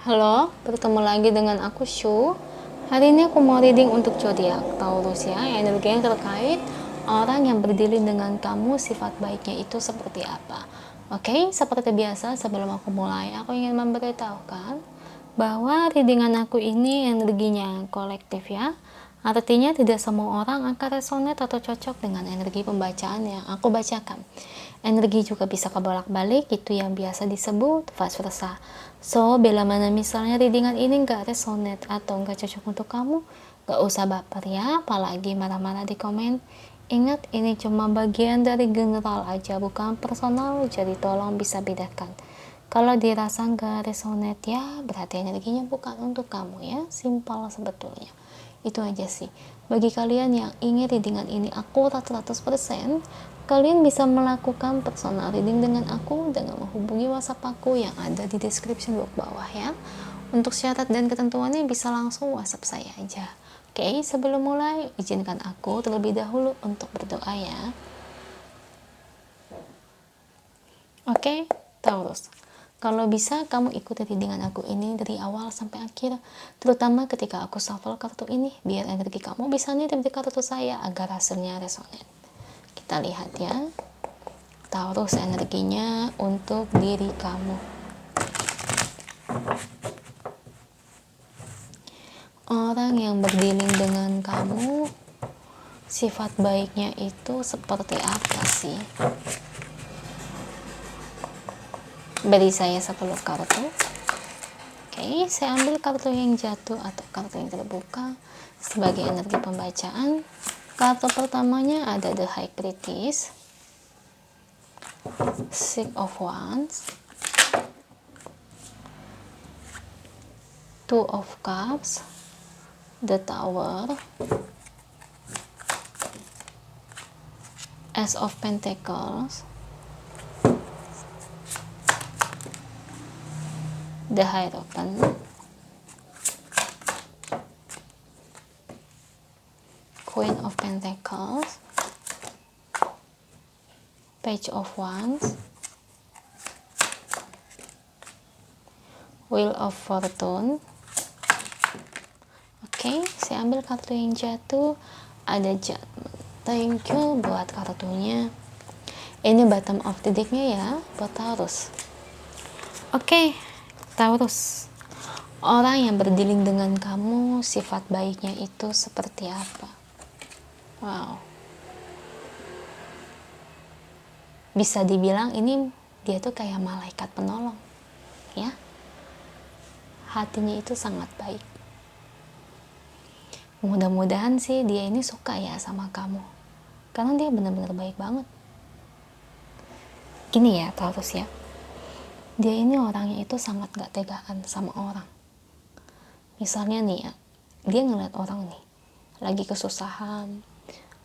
Halo, bertemu lagi dengan aku Shu. Hari ini aku mau reading untuk zodiak Taurus ya, energi yang terkait orang yang berdiri dengan kamu, sifat baiknya itu seperti apa. Oke, seperti biasa sebelum aku mulai, aku ingin memberitahukan bahwa readingan aku ini energinya kolektif ya. Artinya tidak semua orang akan resonate atau cocok dengan energi pembacaan yang aku bacakan. Energi juga bisa kebolak-balik, itu yang biasa disebut vice versa. So, bila mana misalnya readingan ini nggak resonate atau nggak cocok untuk kamu, nggak usah baper ya, apalagi marah-marah di komen. Ingat, ini cuma bagian dari general aja, bukan personal, jadi tolong bisa bedakan. Kalau dirasa nggak resonate ya, berarti energinya bukan untuk kamu ya, simpel sebetulnya. Itu aja sih. Bagi kalian yang ingin readingan ini akurat 100%, kalian bisa melakukan personal reading dengan aku dengan menghubungi WhatsApp aku yang ada di description box bawah ya. Untuk syarat dan ketentuannya bisa langsung WhatsApp saya aja. Oke, sebelum mulai, izinkan aku terlebih dahulu untuk berdoa ya. Oke, Taurus. Kalau bisa, kamu ikuti readingan aku ini dari awal sampai akhir, terutama ketika aku shuffle kartu ini, biar energi kamu bisa nitip di kartu saya agar hasilnya resonate. Kita lihat ya, Taurus energinya untuk diri kamu. Orang yang berdiri dengan kamu, sifat baiknya itu seperti apa sih? Beri saya 10 kartu. Oke, saya ambil kartu yang jatuh atau kartu yang terbuka sebagai energi pembacaan. Kartu pertamanya ada The High Priestess, Six of Wands, Two of Cups, The Tower, Ace of Pentacles, The Hierophant, Queen of Pentacles, Page of Wands, Wheel of Fortune. Oke, saya ambil kartu yang jatuh, ada Judgment. Thank you buat kartunya. Ini bottom of the deck-nya ya buat Taurus. Oke, Taurus, orang yang berdealing dengan kamu, sifat baiknya itu seperti apa? Wow, bisa dibilang ini dia tuh kayak malaikat penolong ya. Hatinya itu sangat baik. Mudah-mudahan sih dia ini suka ya sama kamu, karena dia benar-benar baik banget. Gini ya Taurus ya, dia ini orangnya itu sangat gak tegaan sama orang. Misalnya nih ya, dia ngeliat orang nih lagi kesusahan,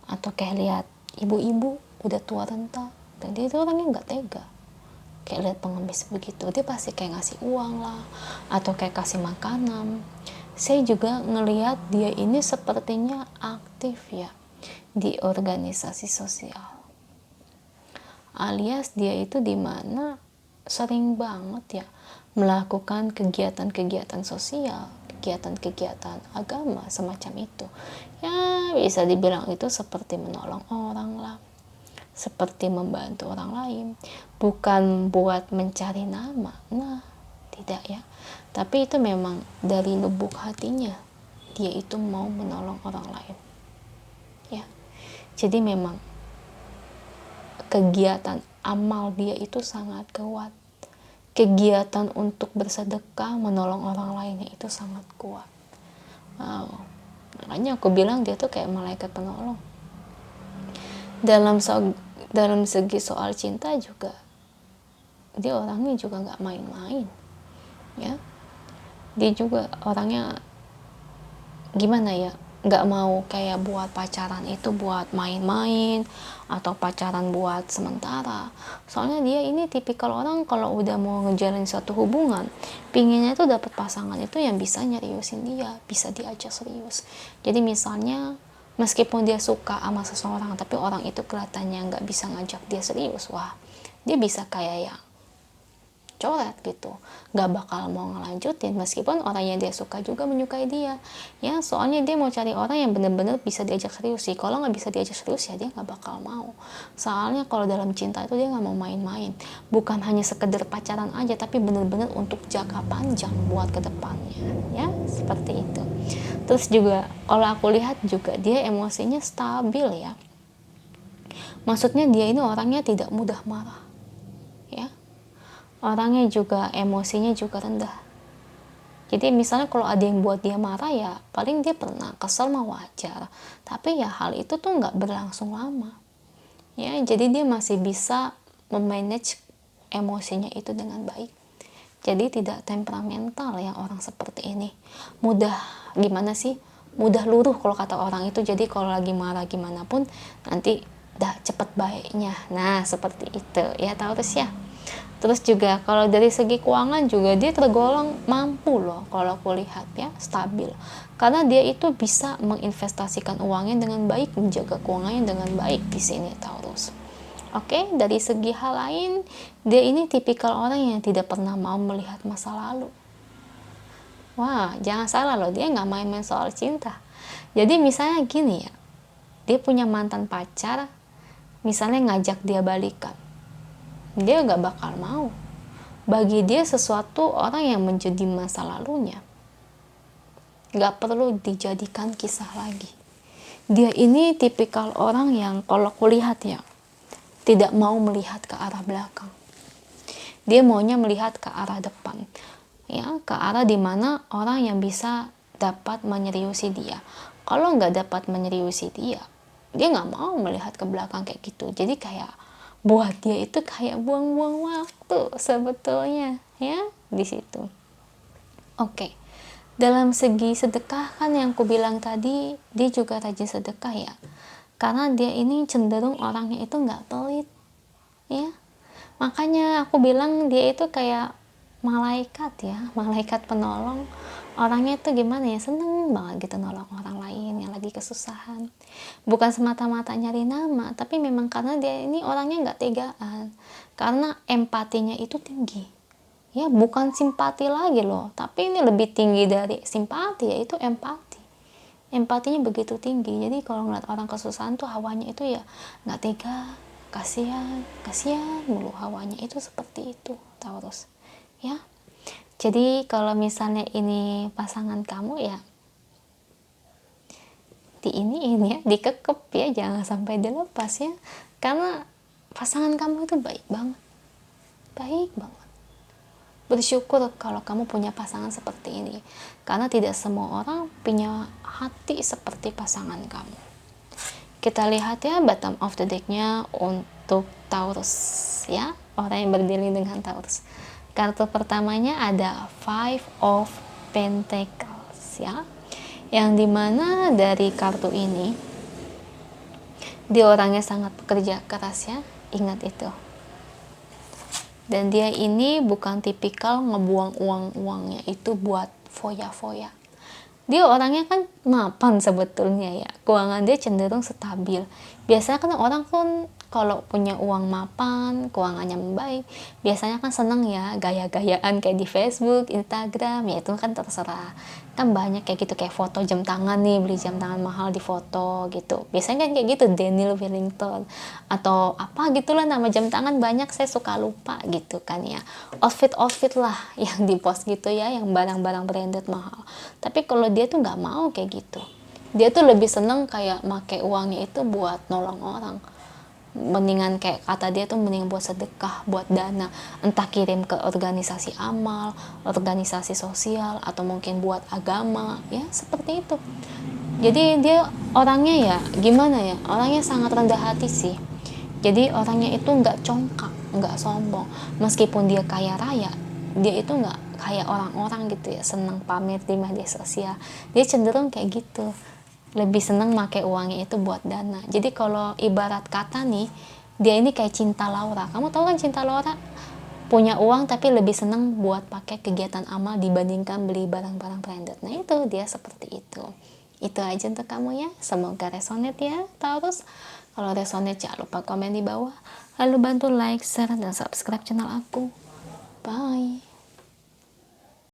atau kayak lihat ibu-ibu udah tua renta, dan dia itu orangnya gak tega. Kayak lihat pengemis begitu, dia pasti kayak ngasih uang lah, atau kayak kasih makanan. Saya juga ngelihat dia ini sepertinya aktif ya di organisasi sosial, alias dia itu dimana sering banget ya melakukan kegiatan-kegiatan sosial, kegiatan-kegiatan agama semacam itu ya. Bisa dibilang itu seperti menolong orang lah, seperti membantu orang lain, bukan buat mencari nama, nah tidak ya, tapi itu memang dari lubuk hatinya dia itu mau menolong orang lain ya. Jadi memang kegiatan amal dia itu sangat kuat, kegiatan untuk bersedekah menolong orang lainnya itu sangat kuat. Wow, makanya aku bilang dia tuh kayak malaikat penolong. Dalam segi soal cinta juga dia orangnya juga nggak main-main ya. Dia juga orangnya gimana ya, nggak mau kayak buat pacaran itu buat main-main atau pacaran buat sementara. Soalnya dia ini tipikal orang kalau udah mau ngejalin satu hubungan, pinginnya itu dapat pasangan itu yang bisa nyeriusin dia, bisa diajak serius. Jadi misalnya meskipun dia suka sama seseorang tapi orang itu kelihatannya nggak bisa ngajak dia serius, wah dia bisa kayak yang coret gitu, nggak bakal mau ngelanjutin meskipun orang yang dia suka juga menyukai dia ya. Soalnya dia mau cari orang yang bener-bener bisa diajak serius sih. Kalau nggak bisa diajak serius ya dia nggak bakal mau. Soalnya kalau dalam cinta itu dia nggak mau main-main, bukan hanya sekedar pacaran aja, tapi bener-bener untuk jangka panjang buat kedepannya ya, seperti itu. Terus juga kalau aku lihat juga dia emosinya stabil ya, maksudnya dia ini orangnya tidak mudah marah ya, orangnya juga emosinya juga rendah. Jadi misalnya kalau ada yang buat dia marah ya paling dia pernah kesel mah wajar, tapi ya hal itu tuh nggak berlangsung lama ya. Jadi dia masih bisa memanage emosinya itu dengan baik. Jadi tidak temperamental yang orang seperti ini. Mudah gimana sih, mudah luruh kalau kata orang itu. Jadi kalau lagi marah gimana pun nanti dah cepet baiknya. Nah seperti itu ya Taurus ya. Terus juga kalau dari segi keuangan juga dia tergolong mampu loh kalau aku lihat ya, stabil. Karena dia itu bisa menginvestasikan uangnya dengan baik, menjaga keuangannya dengan baik di sini Taurus. Oke, dari segi hal lain, dia ini tipikal orang yang tidak pernah mau melihat masa lalu. Wah, jangan salah loh, dia nggak main-main soal cinta. Jadi misalnya gini ya, dia punya mantan pacar, misalnya ngajak dia balikan, dia nggak bakal mau. Bagi dia sesuatu orang yang menjadi masa lalunya, nggak perlu dijadikan kisah lagi. Dia ini tipikal orang yang kalau kulihat ya, tidak mau melihat ke arah belakang. Dia maunya melihat ke arah depan. Ya, ke arah dimana orang yang bisa dapat menyeriusi dia. Kalau nggak dapat menyeriusi dia, dia nggak mau melihat ke belakang kayak gitu. Jadi kayak buat dia itu kayak buang-buang waktu sebetulnya ya di situ. Oke. Dalam segi sedekah kan yang aku bilang tadi, dia juga rajin sedekah ya. Karena dia ini cenderung orangnya itu nggak pelit ya. Makanya aku bilang dia itu kayak malaikat ya, malaikat penolong. Orangnya itu gimana ya, seneng banget gitu nolong orang lain yang lagi kesusahan. Bukan semata-mata nyari nama, tapi memang karena dia ini orangnya nggak tegaan. Karena empatinya itu tinggi. Ya bukan simpati lagi loh, tapi ini lebih tinggi dari simpati, yaitu empati. Empatinya begitu tinggi. Jadi kalau ngeliat orang kesusahan tuh hawanya itu ya nggak tega, kasihan mulu hawanya itu seperti itu Taurus ya. Jadi kalau misalnya ini pasangan kamu ya, ini ya, dikekep ya, jangan sampai dilepas ya. Karena pasangan kamu itu baik banget. Bersyukur kalau kamu punya pasangan seperti ini. Karena tidak semua orang punya hati seperti pasangan kamu. Kita lihat ya bottom of the deck-nya untuk Taurus ya, orang yang berdiri dengan Taurus. Kartu pertamanya ada Five of Pentacles ya, yang dimana dari kartu ini dia orangnya sangat pekerja keras ya, ingat itu. Dan dia ini bukan tipikal ngebuang uangnya itu buat foya-foya. Dia orangnya kan mapan sebetulnya ya, keuangan dia cenderung stabil. Biasanya kan orang kan kalau punya uang mapan, keuangannya membaik, biasanya kan seneng ya gaya-gayaan kayak di Facebook, Instagram, ya itu kan terserah. Kan banyak kayak gitu, kayak foto jam tangan nih, beli jam tangan mahal di foto gitu. Biasanya kan kayak gitu, Daniel Wellington atau apa gitulah nama jam tangan banyak, saya suka lupa gitu kan ya. Outfit lah yang di post gitu ya, yang barang-barang branded mahal. Tapi kalau dia tuh nggak mau kayak gitu. Dia tuh lebih seneng kayak make uangnya itu buat nolong orang. Mendingan kayak kata dia tuh mending buat sedekah, buat dana, entah kirim ke organisasi amal, organisasi sosial, atau mungkin buat agama ya, seperti itu. Jadi dia orangnya ya gimana ya, orangnya sangat rendah hati sih. Jadi orangnya itu nggak congkak, nggak sombong. Meskipun dia kaya raya, dia itu nggak kayak orang-orang gitu ya, seneng pamer di media sosial. Dia cenderung kayak gitu, lebih seneng pakai uangnya itu buat dana. Jadi kalau ibarat kata nih, dia ini kayak Cinta Laura. Kamu tahu kan Cinta Laura? Punya uang tapi lebih seneng buat pakai kegiatan amal dibandingkan beli barang-barang branded. Nah itu dia seperti itu. Itu aja untuk kamu ya. Semoga resonate ya Taurus. Kalau resonate jangan lupa komen di bawah. Lalu bantu like, share, dan subscribe channel aku. Bye.